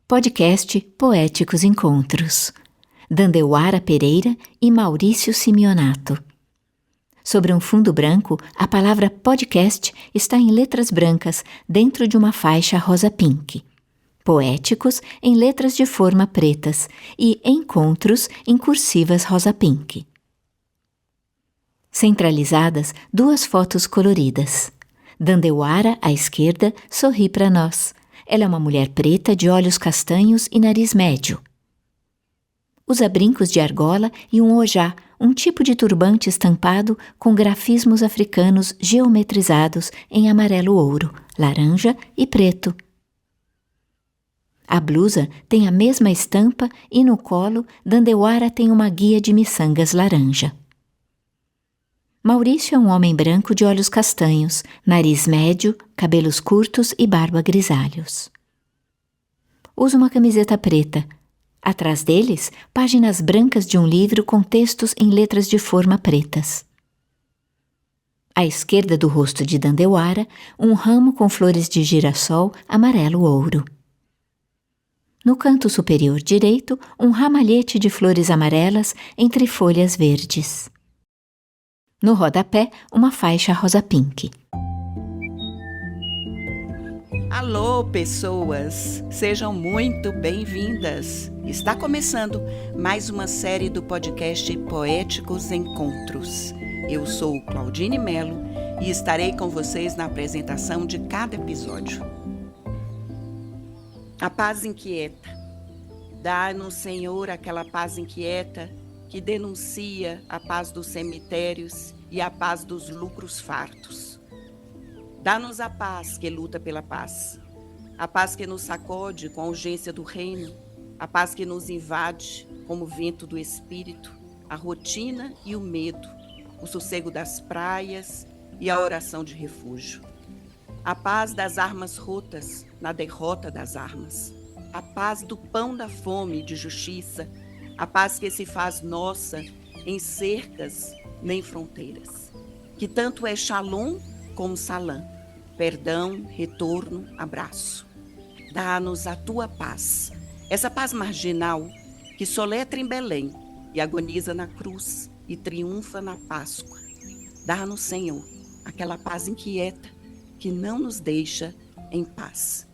Podcast Poéticos Encontros. Dandeuara Pereira e Maurício Simeonato. Sobre um fundo branco, a palavra podcast está em letras brancas dentro de uma faixa rosa pink. Poéticos em letras de forma pretas e encontros em cursivas rosa pink. Centralizadas, duas fotos coloridas. Dandeuara, à esquerda, sorri para nós. Ela é uma mulher preta de olhos castanhos e nariz médio. Usa brincos de argola e um ojá, um tipo de turbante estampado com grafismos africanos geometrizados em amarelo-ouro, laranja e preto. A blusa tem a mesma estampa e no colo, Dandeuara tem uma guia de miçangas laranja. Maurício é um homem branco de olhos castanhos, nariz médio, cabelos curtos e barba grisalhos. Usa uma camiseta preta. Atrás deles, páginas brancas de um livro com textos em letras de forma pretas. À esquerda do rosto de Dandeuara, um ramo com flores de girassol amarelo-ouro. No canto superior direito, um ramalhete de flores amarelas entre folhas verdes. No rodapé, uma faixa rosa pink. Alô, pessoas! Sejam muito bem-vindas! Está começando mais uma série do podcast Poéticos Encontros. Eu sou Claudine Melo e estarei com vocês na apresentação de cada episódio. A paz inquieta. Dá-nos, Senhor, aquela paz inquieta que denuncia a paz dos cemitérios e a paz dos lucros fartos. Dá-nos a paz que luta pela paz, a paz que nos sacode com a urgência do reino, a paz que nos invade como o vento do espírito, a rotina e o medo, o sossego das praias e a oração de refúgio. A paz das armas rotas na derrota das armas, a paz do pão da fome de justiça, a paz que se faz nossa em cercas nem fronteiras, que tanto é Shalom como Salam, perdão, retorno, abraço. Dá-nos a tua paz, essa paz marginal que soletra em Belém e agoniza na cruz e triunfa na Páscoa. Dá-nos, Senhor, aquela paz inquieta que não nos deixa em paz.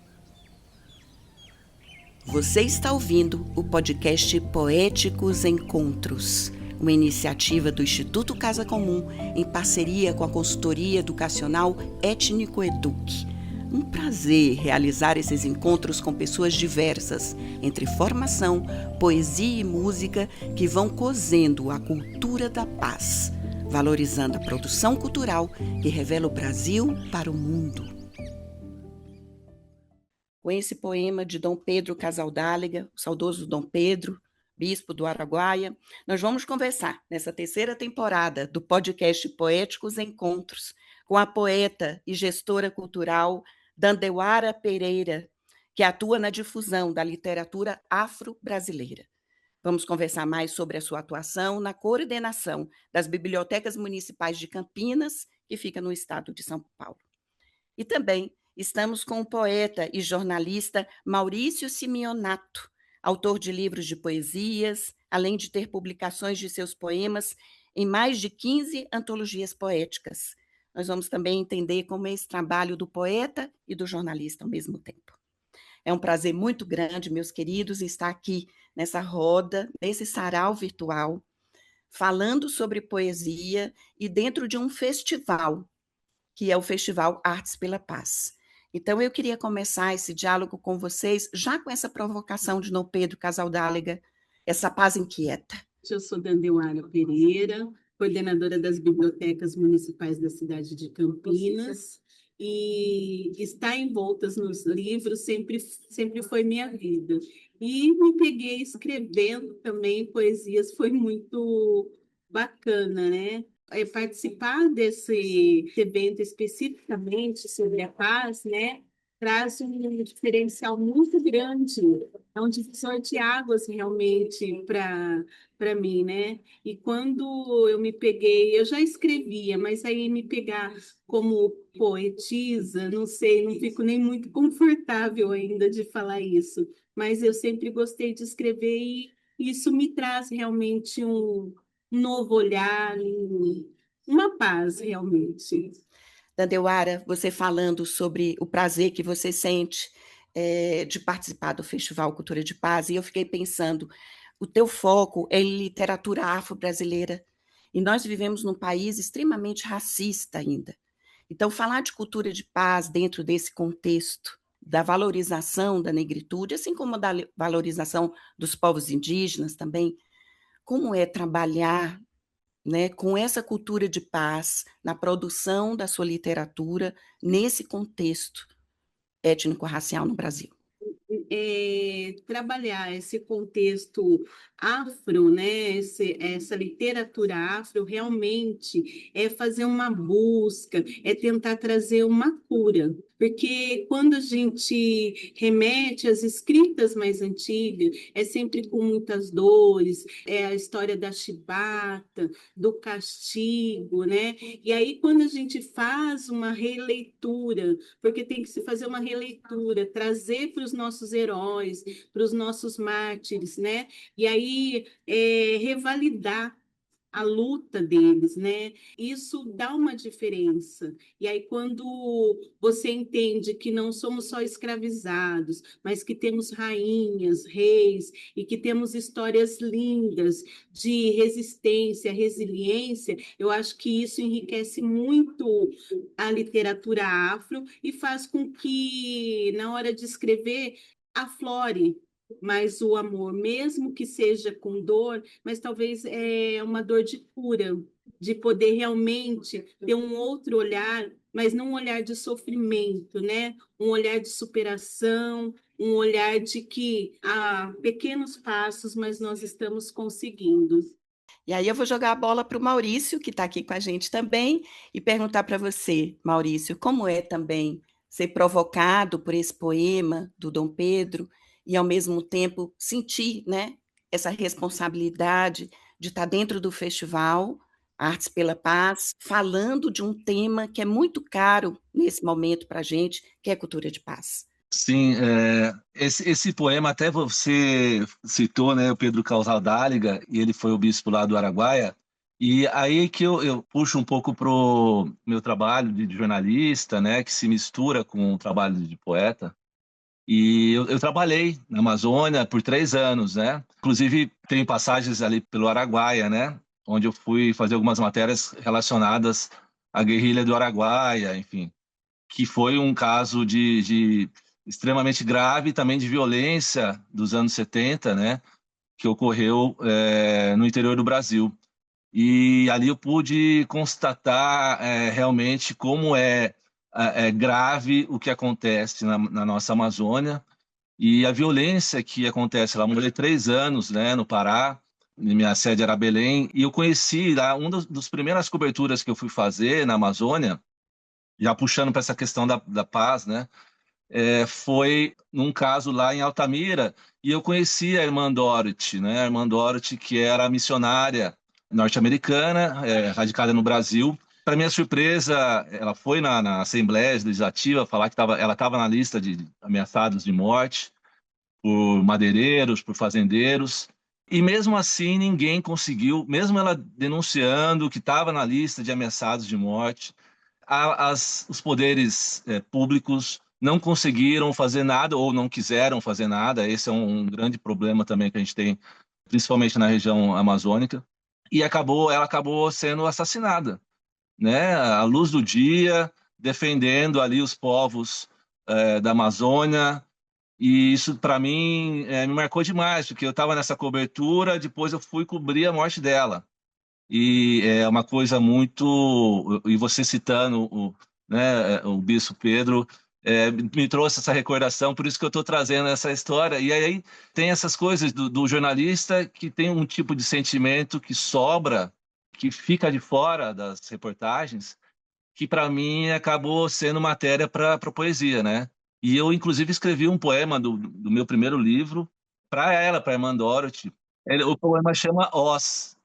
Você está ouvindo o podcast Poéticos Encontros, uma iniciativa do Instituto Casa Comum em parceria com a consultoria educacional Étnico Eduque. Um prazer realizar esses encontros com pessoas diversas, entre formação, poesia e música, que vão cozendo a cultura da paz, valorizando a produção cultural que revela o Brasil para o mundo. Com esse poema de Dom Pedro Casaldáliga, o saudoso Dom Pedro, bispo do Araguaia, nós vamos conversar nessa terceira temporada do podcast Poéticos Encontros com a poeta e gestora cultural Dandeuara Pereira, que atua na difusão da literatura afro-brasileira. Vamos conversar mais sobre a sua atuação na coordenação das bibliotecas municipais de Campinas, que fica no estado de São Paulo. E também estamos com o poeta e jornalista Maurício Simeonato, autor de livros de poesias, além de ter publicações de seus poemas em mais de 15 antologias poéticas. Nós vamos também entender como é esse trabalho do poeta e do jornalista ao mesmo tempo. É um prazer muito grande, meus queridos, estar aqui nessa roda, nesse sarau virtual, falando sobre poesia e dentro de um festival, que é o Festival Artes pela Paz. Então, eu queria começar esse diálogo com vocês, já com essa provocação de Dom Pedro Casaldáliga, essa paz inquieta. Eu sou Dandeuara Pereira, coordenadora das bibliotecas municipais da cidade de Campinas, e estar envoltas nos livros sempre foi minha vida. E me peguei escrevendo também poesias, foi muito bacana, né? Participar desse evento especificamente sobre a paz, né, traz um diferencial muito grande, é um divisor de águas realmente para mim, né? E quando eu me peguei, eu já escrevia, mas aí me pegar como poetisa, não sei, não fico nem muito confortável ainda de falar isso, mas eu sempre gostei de escrever e isso me traz realmente um novo olhar, uma paz realmente. Dandeuara, você falando sobre o prazer que você sente de participar do Festival Cultura de Paz, e eu fiquei pensando, o teu foco é em literatura afro-brasileira, e nós vivemos num país extremamente racista ainda. Então, falar de cultura de paz dentro desse contexto da valorização da negritude, assim como da valorização dos povos indígenas também, como é trabalhar, né, com essa cultura de paz na produção da sua literatura nesse contexto étnico-racial no Brasil? Trabalhar esse contexto afro, né, essa literatura afro, realmente é fazer uma busca, é tentar trazer uma cura. Porque quando a gente remete às escritas mais antigas, é sempre com muitas dores, é a história da chibata, do castigo, né? E aí, quando a gente faz uma releitura, porque tem que se fazer uma releitura, trazer para os nossos heróis, para os nossos mártires, né? E aí revalidar a luta deles, né? Isso dá uma diferença. E aí, quando você entende que não somos só escravizados, mas que temos rainhas, reis, e que temos histórias lindas de resistência, resiliência, eu acho que isso enriquece muito a literatura afro e faz com que, na hora de escrever, aflore mais o amor, mesmo que seja com dor, mas talvez é uma dor de cura, de poder realmente ter um outro olhar, mas não um olhar de sofrimento, né? Um olhar de superação, um olhar de que há pequenos passos, mas nós estamos conseguindo. E aí eu vou jogar a bola para o Maurício, que está aqui com a gente também, e perguntar para você, Maurício, como é também ser provocado por esse poema do Dom Pedro e, ao mesmo tempo, sentir, né, essa responsabilidade de estar dentro do festival Artes pela Paz, falando de um tema que é muito caro nesse momento para a gente, que é a cultura de paz. Sim, esse poema até você citou, né, o Pedro Casaldáliga, e ele foi o bispo lá do Araguaia, e aí que eu puxo um pouco pro meu trabalho de jornalista, né, que se mistura com o trabalho de poeta, e eu trabalhei na Amazônia por 3 anos, né, inclusive tem passagens ali pelo Araguaia, né, onde eu fui fazer algumas matérias relacionadas à guerrilha do Araguaia, enfim, que foi um caso de extremamente grave, também de violência dos anos 70, né, que ocorreu no interior do Brasil. E ali eu pude constatar realmente como é grave o que acontece na nossa Amazônia e a violência que acontece lá. Eu morei 3 anos, né, no Pará, minha sede era Belém, e eu conheci lá, uma das primeiras coberturas que eu fui fazer na Amazônia, já puxando para essa questão da paz, né? Foi num caso lá em Altamira, e eu conheci a irmã Dorothy, né? A irmã Dorothy, que era missionária norte-americana, radicada no Brasil. Para minha surpresa, ela foi na Assembleia Legislativa falar que ela estava na lista de ameaçados de morte por madeireiros, por fazendeiros. E mesmo assim, ninguém conseguiu, mesmo ela denunciando que estava na lista de ameaçados de morte, os poderes públicos não conseguiram fazer nada ou não quiseram fazer nada. Esse é um grande problema também que a gente tem, principalmente na região amazônica. E ela acabou sendo assassinada, né? À luz do dia, defendendo ali os povos da Amazônia. E isso, para mim, me marcou demais, porque eu estava nessa cobertura, depois eu fui cobrir a morte dela. E é uma coisa muito. E você citando o Bispo Pedro, me trouxe essa recordação, por isso que eu estou trazendo essa história. E aí tem essas coisas do jornalista que tem um tipo de sentimento que sobra, que fica de fora das reportagens, que para mim acabou sendo matéria para poesia, né? E eu, inclusive, escrevi um poema do meu primeiro livro para ela, para a irmã Dorothy. O poema chama Os.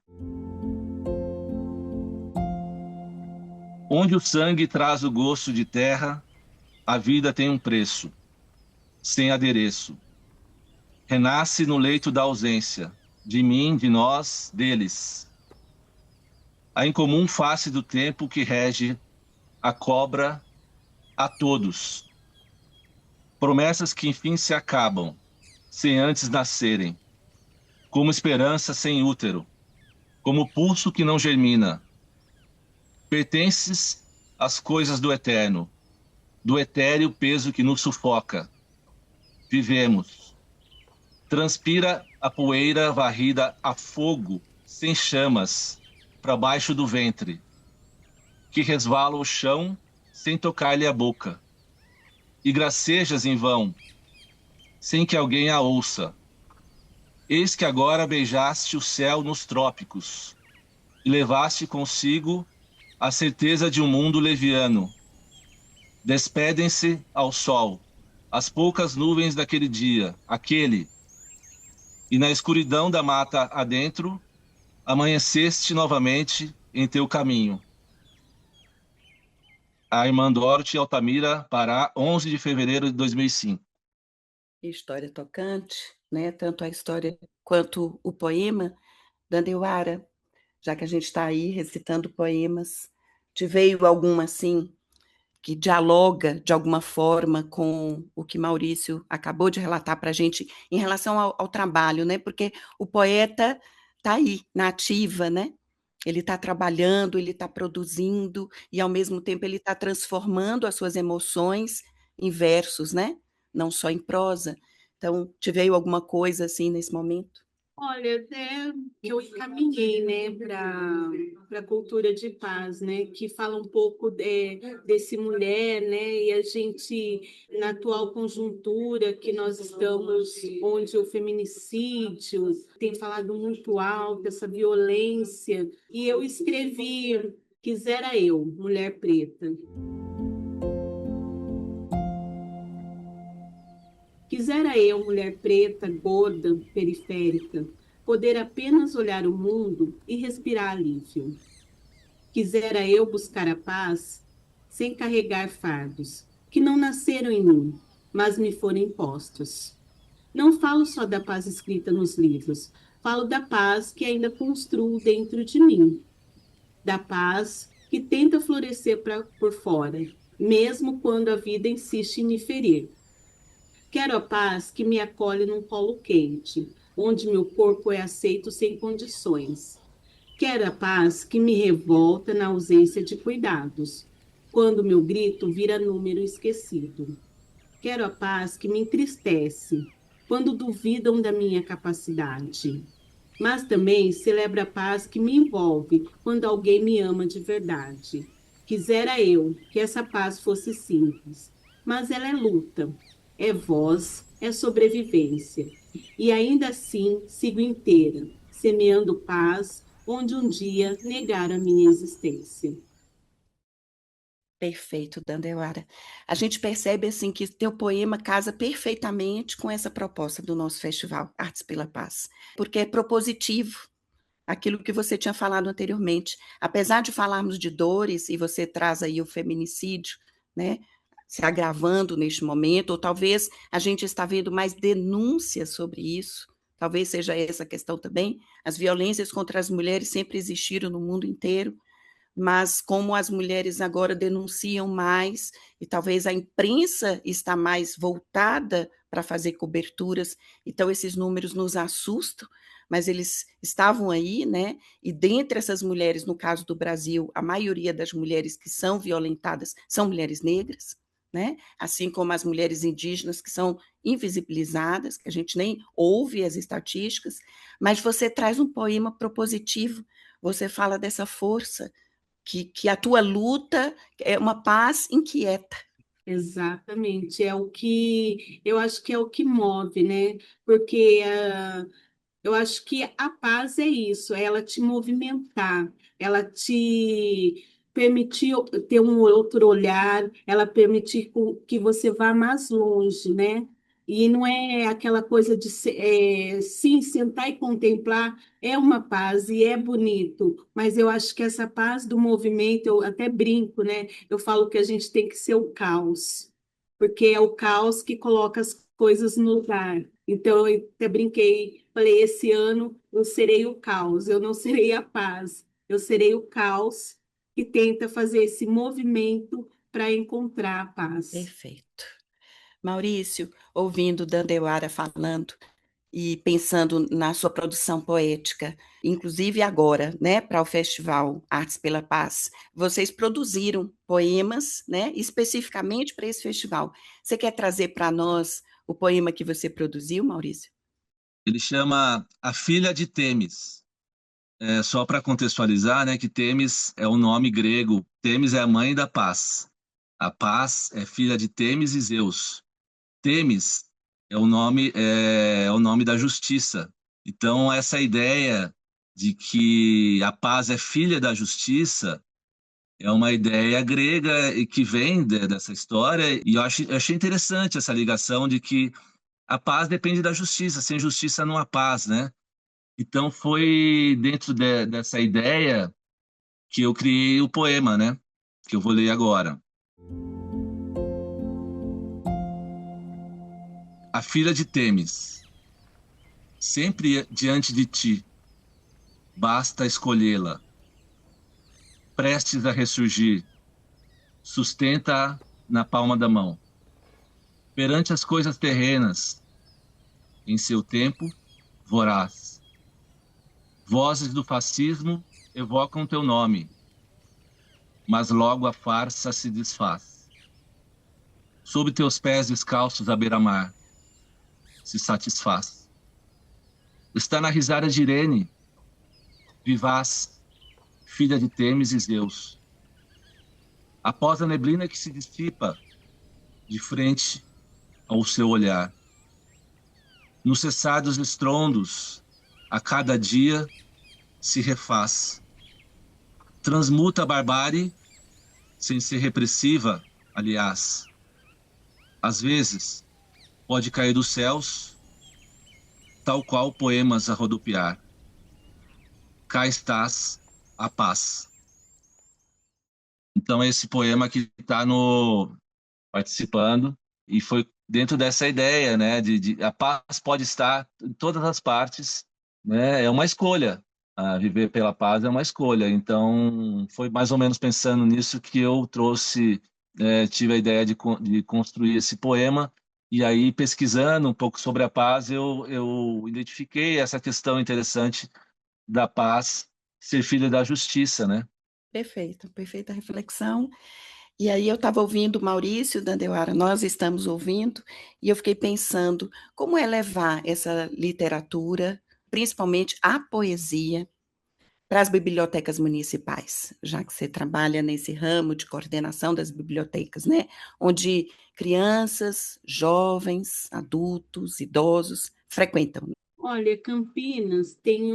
Onde o sangue traz o gosto de terra, a vida tem um preço, sem adereço. renasce no leito da ausência, de mim, de nós, deles. A incomum face do tempo que rege a cobra a todos. Promessas que enfim se acabam, sem antes nascerem, como esperança sem útero, como pulso que não germina. Pertences às coisas do eterno, do etéreo peso que nos sufoca. Vivemos. Transpira a poeira varrida a fogo, sem chamas, para baixo do ventre, que resvala o chão sem tocar-lhe a boca. E gracejas em vão, sem que alguém a ouça. Eis que agora beijaste o céu nos trópicos, e levaste consigo a certeza de um mundo leviano. Despedem-se ao sol as poucas nuvens daquele dia, e na escuridão da mata adentro, amanheceste novamente em teu caminho. A irmã Dorothy Altamira, Pará, 11 de fevereiro de 2005. História tocante, né? Tanto a história quanto o poema. Dandeuara, já que a gente está aí recitando poemas, te veio alguma assim que dialoga de alguma forma com o que Maurício acabou de relatar para a gente em relação ao trabalho, né? Porque o poeta está aí, na ativa, né? Ele está trabalhando, ele está produzindo, e ao mesmo tempo ele está transformando as suas emoções em versos, né? Não só em prosa. Então, te veio alguma coisa assim nesse momento? Olha, até eu encaminhei, né, para a cultura de paz, né, que fala um pouco desse mulher, né, e a gente, na atual conjuntura que nós estamos, onde o feminicídio tem falado muito alto, essa violência, e eu escrevi Quisera Eu, Mulher Preta. Quisera eu, mulher preta, gorda, periférica, poder apenas olhar o mundo e respirar alívio. Quisera eu buscar a paz sem carregar fardos, que não nasceram em mim, mas me foram impostos. Não falo só da paz escrita nos livros, falo da paz que ainda construo dentro de mim, da paz que tenta florescer por fora, mesmo quando a vida insiste em me ferir. Quero a paz que me acolhe num colo quente, onde meu corpo é aceito sem condições. Quero a paz que me revolta na ausência de cuidados, quando meu grito vira número esquecido. Quero a paz que me entristece, quando duvidam da minha capacidade. Mas também celebro a paz que me envolve quando alguém me ama de verdade. Quisera eu que essa paz fosse simples, mas ela é luta, é voz, é sobrevivência. E ainda assim sigo inteira, semeando paz onde um dia negaram a minha existência. Perfeito, Dandeuara. A gente percebe assim que teu poema casa perfeitamente com essa proposta do nosso festival Artes pela Paz, porque é propositivo, aquilo que você tinha falado anteriormente. Apesar de falarmos de dores, e você traz aí o feminicídio, né, se agravando neste momento, ou talvez a gente está vendo mais denúncias sobre isso, talvez seja essa questão também. As violências contra as mulheres sempre existiram no mundo inteiro, mas como as mulheres agora denunciam mais, e talvez a imprensa está mais voltada para fazer coberturas, então esses números nos assustam, mas eles estavam aí, né? E dentre essas mulheres, no caso do Brasil, a maioria das mulheres que são violentadas são mulheres negras, né? Assim como as mulheres indígenas que são invisibilizadas, que a gente nem ouve as estatísticas, mas você traz um poema propositivo, você fala dessa força, que a tua luta é uma paz inquieta. Exatamente, é o que eu acho que é o que move, né? Porque eu acho que a paz é isso, é ela te movimentar, ela te permitir ter um outro olhar, ela permitir que você vá mais longe, né? E não é aquela coisa de sim, sentar e contemplar, é uma paz e é bonito, mas eu acho que essa paz do movimento, eu até brinco, né? Eu falo que a gente tem que ser o caos, porque é o caos que coloca as coisas no lugar. Então, eu até brinquei, falei, esse ano eu serei o caos, eu não serei a paz, eu serei o caos que tenta fazer esse movimento para encontrar a paz. Perfeito. Maurício, ouvindo Dandeuara falando e pensando na sua produção poética, inclusive agora, né, para o Festival Artes pela Paz, vocês produziram poemas, né, especificamente para esse festival. Você quer trazer para nós o poema que você produziu, Maurício? Ele chama A Filha de Temis. Só para contextualizar, né, que Temis é o nome grego. Temis é a mãe da paz. A paz é filha de Temis e Zeus. Temis é o nome da justiça. Então, essa ideia de que a paz é filha da justiça é uma ideia grega e que vem dessa história, e eu achei interessante essa ligação de que a paz depende da justiça, sem justiça não há paz, né? Então foi dentro dessa ideia que eu criei o poema, né? Que eu vou ler agora. A filha de Temis, sempre diante de ti, basta escolhê-la, prestes a ressurgir, sustenta-a na palma da mão. Perante as coisas terrenas, em seu tempo, voraz. Vozes do fascismo evocam teu nome, mas logo a farsa se desfaz. Sob teus pés descalços à beira-mar, se satisfaz. Está na risada de Irene, vivaz, filha de Temis e Zeus. Após a neblina que se dissipa, de frente ao seu olhar. No cessar dos estrondos, a cada dia se refaz. Transmuta a barbárie, sem ser repressiva, aliás. Às vezes, pode cair dos céus, tal qual poemas a rodopiar. Cá estás, a paz. Então, esse poema que está no participando, e foi dentro dessa ideia, né, de a paz pode estar em todas as partes, né, é uma escolha. Viver pela paz é uma escolha. Então, foi mais ou menos pensando nisso que eu trouxe, tive a ideia de construir esse poema. E aí, pesquisando um pouco sobre a paz, eu identifiquei essa questão interessante da paz ser filha da justiça, né? Perfeito, perfeita reflexão. E aí eu estava ouvindo o Maurício Dandeuara, nós estamos ouvindo, e eu fiquei pensando como é levar essa literatura, principalmente a poesia, para as bibliotecas municipais, já que você trabalha nesse ramo de coordenação das bibliotecas, né? Onde crianças, jovens, adultos, idosos frequentam. Olha, Campinas tem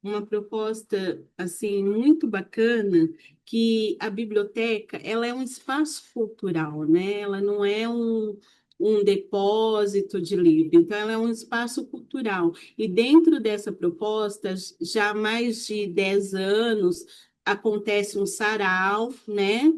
uma proposta assim muito bacana que a biblioteca ela é um espaço cultural, né? Ela não é um depósito de livro, então ela é um espaço cultural. E dentro dessa proposta, já há mais de 10 anos acontece um sarau, né?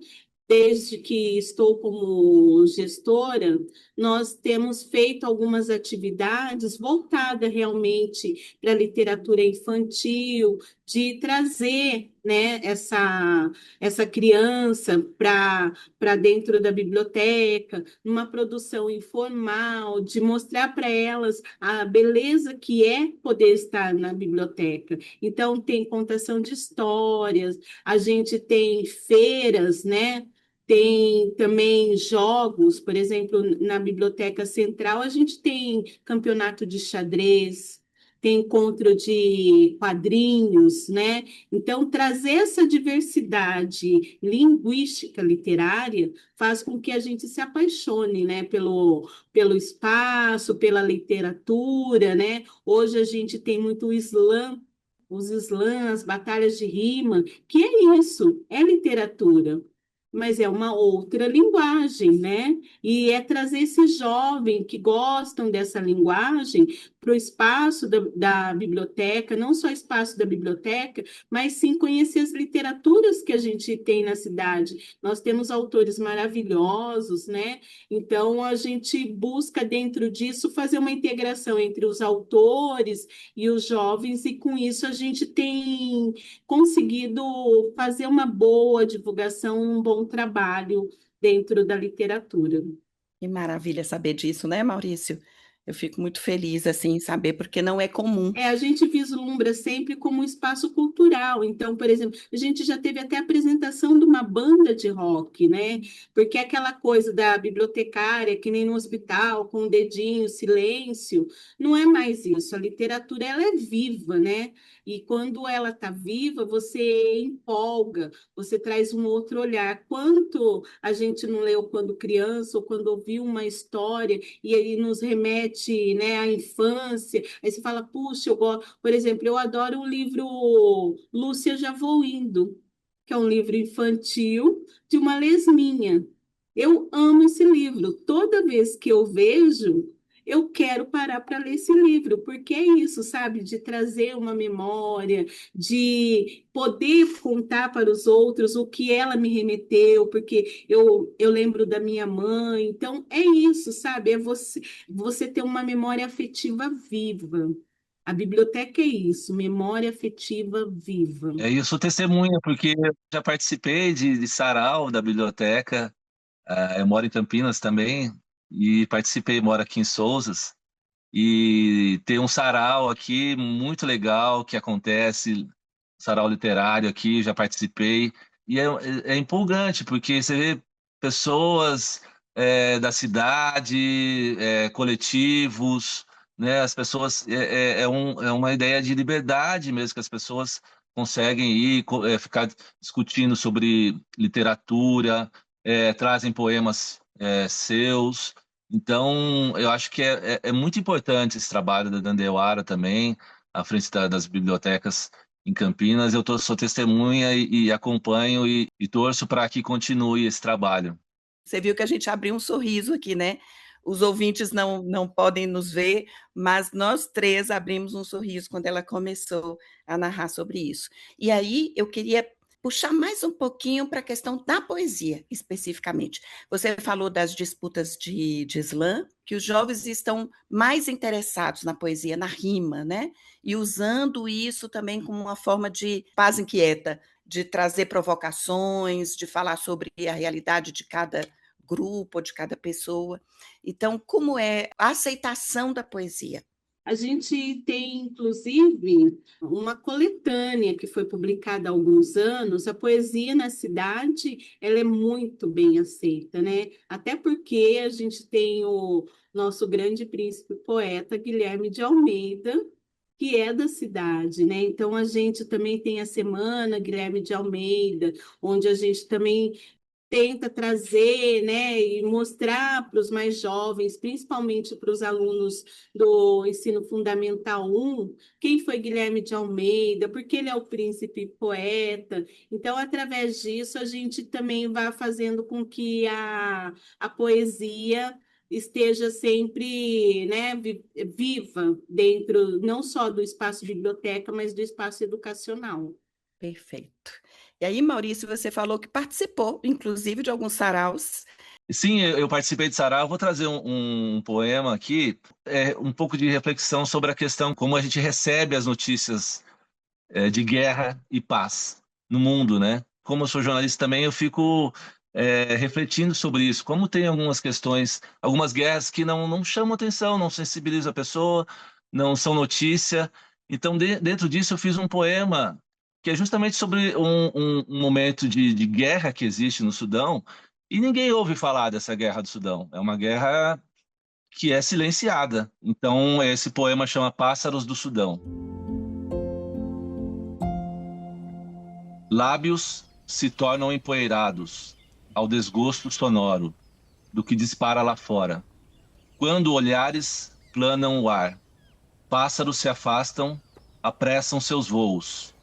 Desde que estou como gestora, nós temos feito algumas atividades voltadas realmente para a literatura infantil, de trazer, né, essa criança para dentro da biblioteca, numa produção informal, de mostrar para elas a beleza que é poder estar na biblioteca. Então, tem contação de histórias, a gente tem feiras, né? Tem também jogos, por exemplo, na Biblioteca Central, a gente tem campeonato de xadrez, tem encontro de quadrinhos, né? Então, trazer essa diversidade linguística literária faz com que a gente se apaixone, né, pelo espaço, pela literatura, né? Hoje a gente tem muito slam, os slams, batalhas de rima, que é isso, é literatura. mas é uma outra linguagem, né? E é trazer esses jovens que gostam dessa linguagem para o espaço da biblioteca, não só espaço da biblioteca, mas sim conhecer as literaturas que a gente tem na cidade. Nós temos autores maravilhosos, né? Então a gente busca dentro disso fazer uma integração entre os autores e os jovens, e com isso a gente tem conseguido fazer uma boa divulgação, um bom trabalho dentro da literatura. Que maravilha saber disso, né, Maurício? Eu fico muito feliz assim em saber, porque não é comum. A gente vislumbra sempre como um espaço cultural. Então, por exemplo, a gente já teve até a apresentação de uma banda de rock, né? Porque aquela coisa da bibliotecária, que nem no hospital, com o dedinho, silêncio, não é mais isso. A literatura, ela é viva, né? E quando ela está viva, você empolga, você traz um outro olhar. Quanto a gente não leu quando criança ou quando ouviu uma história e ele nos remete, né, à infância. Aí você fala, puxa, eu gosto. Por exemplo, eu adoro o livro Lúcia Já Vou Indo, que é um livro infantil de uma lesminha. Eu amo esse livro. Toda vez que eu vejo, eu quero parar para ler esse livro, porque é isso, sabe? De trazer uma memória, de poder contar para os outros o que ela me remeteu, porque eu lembro da minha mãe. Então, é isso, sabe? É você ter uma memória afetiva viva. A biblioteca é isso, memória afetiva viva. Eu sou testemunha, porque eu já participei de sarau da biblioteca. Eu moro em Campinas também, e participei, moro aqui em Sousas. E tem um sarau aqui muito legal que acontece, sarau literário aqui, já participei. E é empolgante, porque você vê pessoas da cidade, coletivos, né? As pessoas, é uma ideia de liberdade mesmo, que as pessoas conseguem ir, ficar discutindo sobre literatura, trazem poemas seus. Então, eu acho que é muito importante esse trabalho da Dandeuara também, à frente das bibliotecas em Campinas. Sou testemunha e acompanho e torço para que continue esse trabalho. Você viu que a gente abriu um sorriso aqui, né? Os ouvintes não podem nos ver, mas nós três abrimos um sorriso quando ela começou a narrar sobre isso. E aí eu queria puxar mais um pouquinho para a questão da poesia, especificamente. Você falou das disputas de slam, que os jovens estão mais interessados na poesia, na rima, né? E usando isso também como uma forma de paz inquieta, de trazer provocações, de falar sobre a realidade de cada grupo, de cada pessoa. Então, como é a aceitação da poesia? A gente tem, inclusive, uma coletânea que foi publicada há alguns anos. A poesia na cidade, ela é muito bem aceita, né? Até porque a gente tem o nosso grande príncipe poeta, Guilherme de Almeida, que é da cidade, né? Então, a gente também tem a Semana Guilherme de Almeida, onde a gente também tenta trazer, né, e mostrar para os mais jovens, principalmente para os alunos do ensino fundamental 1, quem foi Guilherme de Almeida, porque ele é o príncipe poeta. Então, através disso, a gente também vai fazendo com que a poesia esteja sempre, né, viva dentro não só do espaço biblioteca, mas do espaço educacional. Perfeito. E aí, Maurício, você falou que participou, inclusive, de alguns saraus. Sim, eu participei de sarau. Eu vou trazer um poema aqui, um pouco de reflexão sobre a questão como a gente recebe as notícias de guerra e paz no mundo, né? Como eu sou jornalista também, eu fico refletindo sobre isso. Como tem algumas questões, algumas guerras que não chamam atenção, não sensibilizam a pessoa, não são notícia. Então, dentro disso, eu fiz um poema que é justamente sobre um momento de guerra que existe no Sudão, e ninguém ouve falar dessa guerra do Sudão. É uma guerra que é silenciada. Então, esse poema chama Pássaros do Sudão. Lábios se tornam empoeirados ao desgosto sonoro do que dispara lá fora. Quando olhares planam o ar, pássaros se afastam, apressam seus voos.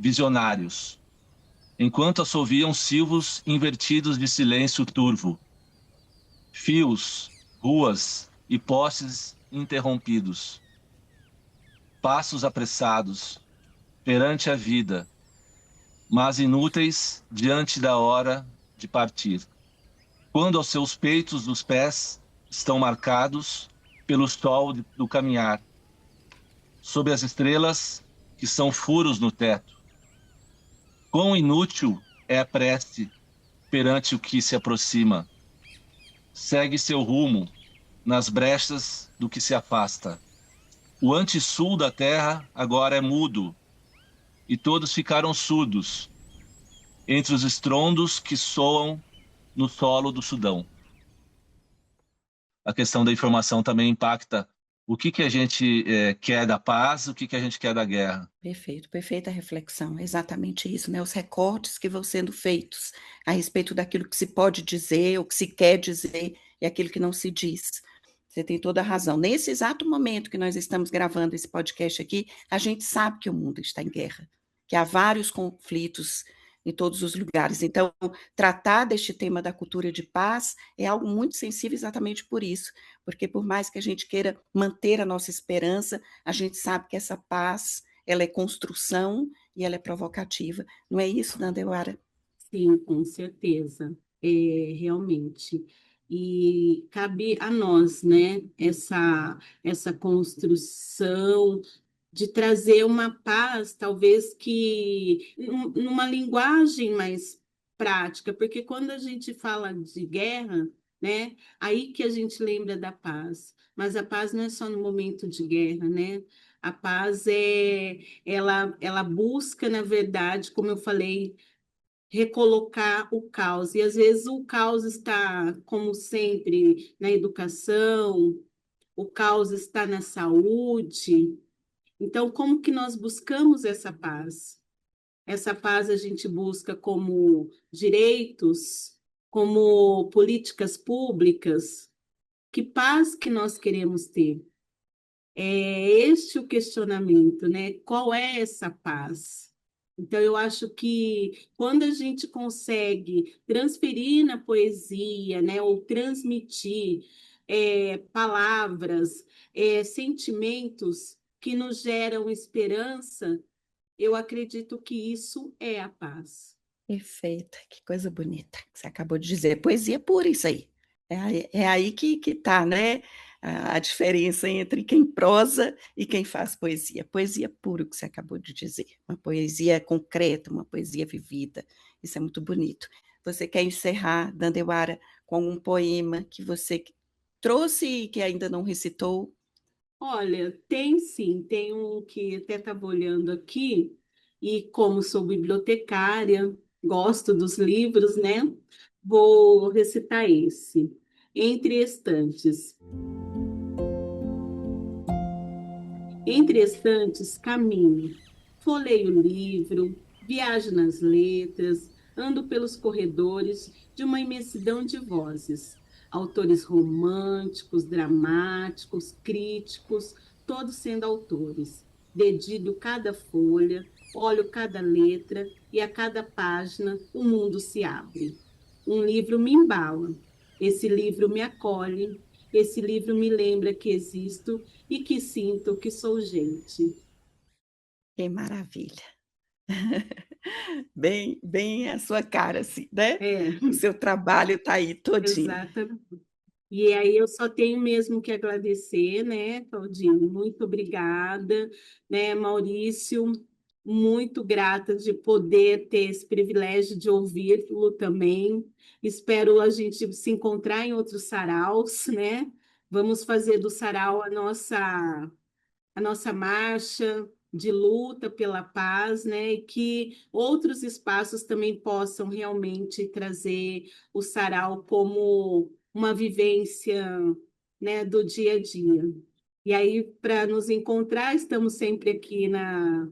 Visionários, enquanto assoviam silvos invertidos de silêncio turvo. Fios, ruas e postes interrompidos. Passos apressados perante a vida, mas inúteis diante da hora de partir. Quando aos seus peitos dos pés estão marcados pelo sol do caminhar, sob as estrelas que são furos no teto. Quão inútil é a prece perante o que se aproxima. Segue seu rumo nas brechas do que se afasta. O anti-sul da terra agora é mudo, e todos ficaram surdos entre os estrondos que soam no solo do Sudão. A questão da informação também impacta o que a gente quer da paz, o que a gente quer da guerra. Perfeito, perfeita reflexão, é exatamente isso, né? Os recortes que vão sendo feitos a respeito daquilo que se pode dizer, o que se quer dizer e aquilo que não se diz. Você tem toda a razão. Nesse exato momento que nós estamos gravando esse podcast aqui, a gente sabe que o mundo está em guerra, que há vários conflitos em todos os lugares. Então, tratar deste tema da cultura de paz é algo muito sensível exatamente por isso, porque por mais que a gente queira manter a nossa esperança, a gente sabe que essa paz, ela é construção e ela é provocativa. Não é isso, Nandeuara? Sim, com certeza, realmente. E cabe a nós, né, essa construção de trazer uma paz, talvez que numa linguagem mais prática, porque quando a gente fala de guerra, né, aí que a gente lembra da paz. Mas a paz não é só no momento de guerra, né? A paz ela busca, na verdade, como eu falei, recolocar o caos. E às vezes o caos está, como sempre, na educação, o caos está na saúde. Então, como que nós buscamos essa paz? Essa paz a gente busca como direitos, como políticas públicas. Que paz que nós queremos ter? É este o questionamento, né? Qual é essa paz? Então, eu acho que quando a gente consegue transferir na poesia, né, ou transmitir palavras, sentimentos que nos geram esperança, eu acredito que isso é a paz. Perfeita, que coisa bonita que você acabou de dizer. Poesia pura, isso aí. É aí que está, né? A diferença entre quem prosa e quem faz poesia. Poesia pura, o que você acabou de dizer. Uma poesia concreta, uma poesia vivida. Isso é muito bonito. Você quer encerrar, Dandeuara, com um poema que você trouxe e que ainda não recitou? Olha, tem sim, tem um que até estava olhando aqui, e como sou bibliotecária, gosto dos livros, né? Vou recitar esse. Entre estantes. Entre estantes, caminho, folheio o livro, viajo nas letras, ando pelos corredores de uma imensidão de vozes. Autores românticos, dramáticos, críticos, todos sendo autores. Dedico cada folha, olho cada letra e a cada página o mundo se abre. Um livro me embala, esse livro me acolhe, esse livro me lembra que existo e que sinto que sou gente. Que maravilha! Bem a sua cara, assim, né? É, O seu trabalho está aí todinho. exatamente. E aí eu só tenho mesmo que agradecer, né, Claudinho? Muito obrigada, né, Maurício? Muito grata de poder ter esse privilégio de ouvi-lo também. Espero a gente se encontrar em outros saraus, né? Vamos fazer do sarau a nossa marcha de luta pela paz, né? E que outros espaços também possam realmente trazer o sarau como uma vivência, né, do dia a dia. E aí, para nos encontrar, estamos sempre aqui na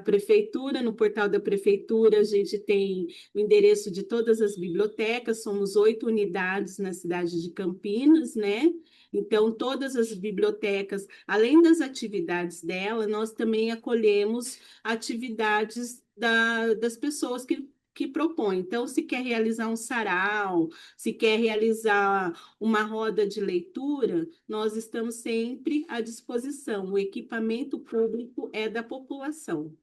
prefeitura, no portal da prefeitura, a gente tem o endereço de todas as bibliotecas, somos 8 unidades na cidade de Campinas, né? Então, todas as bibliotecas, além das atividades dela, nós também acolhemos atividades das pessoas que propõem. Então, se quer realizar um sarau, se quer realizar uma roda de leitura, nós estamos sempre à disposição. O equipamento público é da população.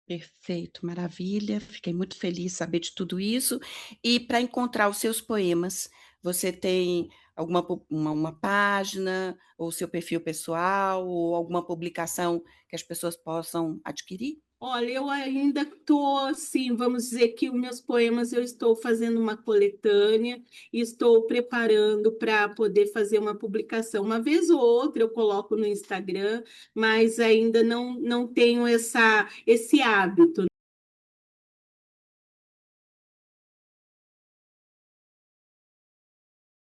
Perfeito, maravilha. Fiquei muito feliz de saber de tudo isso. E para encontrar os seus poemas, você tem uma página, ou seu perfil pessoal, ou alguma publicação que as pessoas possam adquirir? Olha, eu ainda estou assim, vamos dizer que os meus poemas eu estou fazendo uma coletânea e estou preparando para poder fazer uma publicação. Uma vez ou outra eu coloco no Instagram, mas ainda não tenho esse hábito.